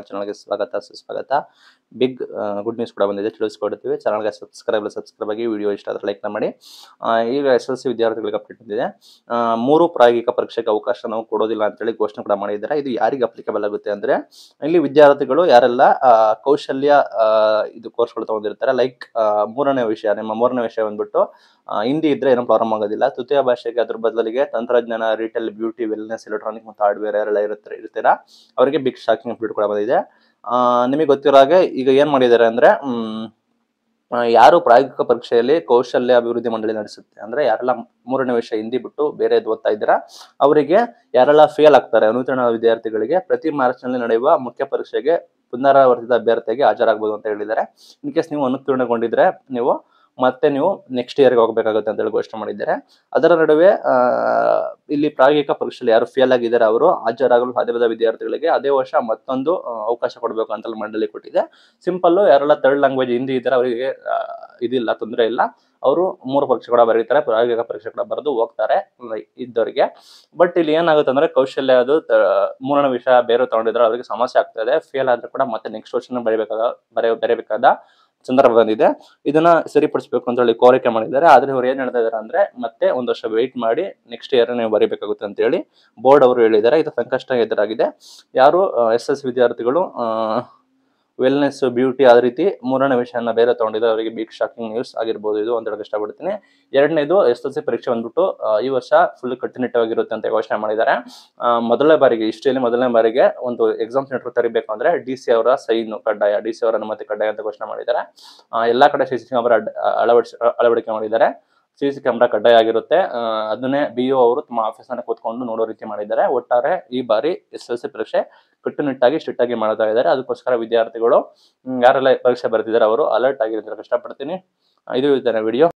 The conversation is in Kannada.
ಚಾನಲ್ಗೆ ಸ್ವಾಗತ ಸುಸ್ವಾಗತ. ಬಿಗ್ ಗುಡ್ ನ್ಯೂಸ್ ಕೂಡ ಬಂದಿದೆ, ತಿಳಿಸ್ಕೊಡ್ತೀವಿ. ಚಾನಲ್ಗೆ ಸಬ್ಸ್ಕ್ರೈಬ್ ಆಗಿ, ವಿಡಿಯೋ ಇಷ್ಟ ಆದರೆ ಲೈಕ್ನ ಮಾಡಿ. ಈಗ SSLC ವಿದ್ಯಾರ್ಥಿಗಳಿಗೆ ಅಪ್ಡೇಟ್ ಬಂದಿದೆ. 3 ಪ್ರಾಯೋಗಿಕ ಪರೀಕ್ಷೆಗೆ ಅವಕಾಶ ನಾವು ಕೊಡೋದಿಲ್ಲ ಅಂತೇಳಿ ಘೋಷಣೆ ಕೂಡ ಮಾಡಿದ್ದಾರೆ. ಇದು ಯಾರಿಗೆ ಅಪ್ಲಿಕಬಲ್ ಆಗುತ್ತೆ ಅಂದರೆ, ಇಲ್ಲಿ ವಿದ್ಯಾರ್ಥಿಗಳು ಯಾರೆಲ್ಲ ಕೌಶಲ್ಯ ಇದು ಕೋರ್ಸ್ಗಳು ತಗೊಂಡಿರ್ತಾರೆ. ಲೈಕ್ ಮೂರನೇ ವಿಷಯ, ನಿಮ್ಮ ಮೂರನೇ ವಿಷಯ ಬಂದ್ಬಿಟ್ಟು ಹಿಂದಿ ಇದ್ರೆ ಏನೂ ಪ್ರಾಬ್ಲಮ್ ಆಗೋದಿಲ್ಲ. ತೃತೀಯ ಭಾಷೆಗೆ ಅದ್ರ ಬದಲಿಗೆ ತಂತ್ರಜ್ಞಾನ, ರಿಟೇಲ್, ಬ್ಯೂಟಿ, ವೆಲ್ನೆಸ್, ಎಲೆಕ್ಟ್ರಾನಿಕ್ ಮತ್ತು ಹಾರ್ಡ್ವೇರ್ ಯಾರೆಲ್ಲ ಇರ್ತೀರಾ ಅವರಿಗೆ ಬಿಗ್ ಶಾಕಿಂಗ್ ಅಪ್ಡೇಟ್ ಕೂಡ ಬಂದಿದೆ. ನಿಮಗೆ ಗೊತ್ತಿರೋ ಹಾಗೆ ಈಗ ಏನ್ ಮಾಡಿದ್ದಾರೆ ಅಂದ್ರೆ, ಯಾರು ಪ್ರಾಯೋಗಿಕ ಪರೀಕ್ಷೆಯಲ್ಲಿ ಕೌಶಲ್ಯ ಅಭಿವೃದ್ಧಿ ಮಂಡಳಿ ನಡೆಸುತ್ತೆ ಅಂದ್ರೆ ಯಾರೆಲ್ಲ ಮೂರನೇ ವಿಷಯ ಹಿಂದಿ ಬಿಟ್ಟು ಬೇರೆ ಓದ್ತಾ ಇದ್ದೀರಾ ಅವರಿಗೆ, ಯಾರೆಲ್ಲ ಫೇಲ್ ಆಗ್ತಾರೆ ಅನುತ್ತೀರ್ಣ ವಿದ್ಯಾರ್ಥಿಗಳಿಗೆ ಪ್ರತಿ ಮಾರ್ಚ್ನಲ್ಲಿ ನಡೆಯುವ ಮುಖ್ಯ ಪರೀಕ್ಷೆಗೆ ಪುನರಾವರ್ತಿತ ಅಭ್ಯರ್ಥಿಯಾಗಿ ಹಾಜರಾಗಬಹುದು ಅಂತ ಹೇಳಿದ್ದಾರೆ. ಇನ್ ಕೇಸ್ ನೀವು ಅನುತ್ತೀರ್ಣಗೊಂಡಿದ್ರೆ ಮತ್ತೆ ನೀವು ನೆಕ್ಸ್ಟ್ ಇಯರ್ಗೆ ಹೋಗಬೇಕಾಗುತ್ತೆ ಅಂತ ಹೇಳಿ ಘೋಷಣೆ ಮಾಡಿದ್ದಾರೆ. ಅದರ ನಡುವೆ ಇಲ್ಲಿ ಪ್ರಾಯೋಗಿಕ ಪರೀಕ್ಷೆಯಲ್ಲಿ ಯಾರು ಫೇಲ್ ಆಗಿದ್ದಾರೆ ಅವರು ಹಾಜರಾಗಲು ಸಾಧ್ಯವಾದ ವಿದ್ಯಾರ್ಥಿಗಳಿಗೆ ಅದೇ ವರ್ಷ ಮತ್ತೊಂದು ಅವಕಾಶ ಕೊಡಬೇಕು ಅಂತ ಮಂಡಳಿ ಕೊಟ್ಟಿದೆ. ಸಿಂಪಲ್, ಯಾರೆಲ್ಲ ಥರ್ಡ್ ಲ್ಯಾಂಗ್ವೇಜ್ ಹಿಂದಿ ಇದ್ದಾರೆ ಅವರಿಗೆ ಇದಿಲ್ಲ, ತೊಂದರೆ ಇಲ್ಲ. ಅವರು 3 ಪರೀಕ್ಷೆ ಕೂಡ ಬರೀತಾರೆ, ಪ್ರಾಯೋಗಿಕ ಪರೀಕ್ಷೆ ಕೂಡ ಬರೆದು ಹೋಗ್ತಾರೆ ಇದ್ದವರಿಗೆ. ಬಟ್ ಇಲ್ಲಿ ಏನಾಗುತ್ತೆ ಅಂದ್ರೆ, ಕೌಶಲ್ಯ ಅದು ಮೂರನೇ ವಿಷಯ ಬೇರೆ ತಗೊಂಡಿದ್ರೆ ಅವರಿಗೆ ಸಮಸ್ಯೆ ಆಗ್ತದೆ. ಫೇಲ್ ಆದ್ರೆ ಕೂಡ ಮತ್ತೆ ನೆಕ್ಸ್ಟ್ ವರ್ಷ ಬರೀಬೇಕಾದ ಸಂದರ್ಭ ಬಂದಿದೆ. ಇದನ್ನ ಸರಿಪಡಿಸಬೇಕು ಅಂತ ಹೇಳಿ ಕೋರಿಕೆ ಮಾಡಿದ್ದಾರೆ. ಆದ್ರೆ ಇವ್ರು ಏನ್ ಹೇಳ್ತಾ ಇದಾರೆ ಅಂದ್ರೆ, ಮತ್ತೆ ಒಂದು ವರ್ಷ ವೆಯ್ಟ್ ಮಾಡಿ ನೆಕ್ಸ್ಟ್ ಇಯರ್ ನೀವು ಬರೀಬೇಕಾಗುತ್ತೆ ಅಂತ ಹೇಳಿ ಬೋರ್ಡ್ ಅವರು ಹೇಳಿದ್ದಾರೆ. ಇದು ಸಂಕಷ್ಟ ಎದುರಾಗಿದೆ. ಯಾರು SSLC ವಿದ್ಯಾರ್ಥಿಗಳು ವೆಲ್ನೆಸ್, ಬ್ಯೂಟಿ ಆ ರೀತಿ ಮೂರನೇ ವಿಷಯನ ಬೇರೆ ತಗೊಂಡಿದ್ದಾರೆ ಅವರಿಗೆ ಬಿಗ್ ಶಾಕಿಂಗ್ ನ್ಯೂಸ್ ಆಗಿರ್ಬೋದು ಇದು ಅಂತ ಹೇಳಕ್ ಇಷ್ಟಪಡ್ತೀನಿ. ಎರಡನೇದು, SSLC ಪರೀಕ್ಷೆ ಬಂದ್ಬಿಟ್ಟು ಈ ವರ್ಷ ಫುಲ್ ಕಟ್ಟುನಿಟ್ಟಾಗಿರುತ್ತೆ ಅಂತ ಘೋಷಣೆ ಮಾಡಿದ್ದಾರೆ. ಮೊದಲನೇ ಬಾರಿಗೆ ಹಿಸ್ಟ್ರಿಯಲ್ಲಿ ಮೊದಲನೇ ಬಾರಿಗೆ ಒಂದು ಎಕ್ಸಾಮ್ ಸೆಂಟರ್ ತರಬೇಕು ಅಂದ್ರೆ DC ಅವರ ಸೈನ್ ಕಡ್ಡಾಯ, DC ಅವರ ಅನುಮತಿ ಕಡ್ಡಾಯ ಅಂತ ಘೋಷಣೆ ಮಾಡಿದ್ದಾರೆ. ಎಲ್ಲಾ ಕಡೆ CC ಕ್ಯಾಮೆರಾ ಅಳವಡಿಕೆ ಮಾಡಿದ್ದಾರೆ. CC ಕ್ಯಾಮೆರಾ ಕಡ್ಡಾಯ ಆಗಿರುತ್ತೆ. ಅದನ್ನೇ BO ಅವರು ತಮ್ಮ ಆಫೀಸ್ ನಲ್ಲಿ ಕೂತ್ಕೊಂಡು ನೋಡೋ ರೀತಿ ಮಾಡಿದ್ದಾರೆ. ಒಟ್ಟಾರೆ ಈ ಬಾರಿ SSLC ಪರೀಕ್ಷೆ ಕಟ್ಟುನಿಟ್ಟಾಗಿ ಸ್ಟ್ರಿಕ್ಟ್ ಆಗಿ ಮಾಡ್ತಾ ಇದ್ದಾರೆ. ಅದಕ್ಕೋಸ್ಕರ ವಿದ್ಯಾರ್ಥಿಗಳು ಯಾರೆಲ್ಲ ಪರೀಕ್ಷೆ ಬರೆದಿದ್ದಾರೆ ಅವರು ಅಲರ್ಟ್ ಆಗಿರೋದಕ್ಕೆ ಇಷ್ಟಪಡ್ತೀನಿ. ಇದು ವಿಡಿಯೋ.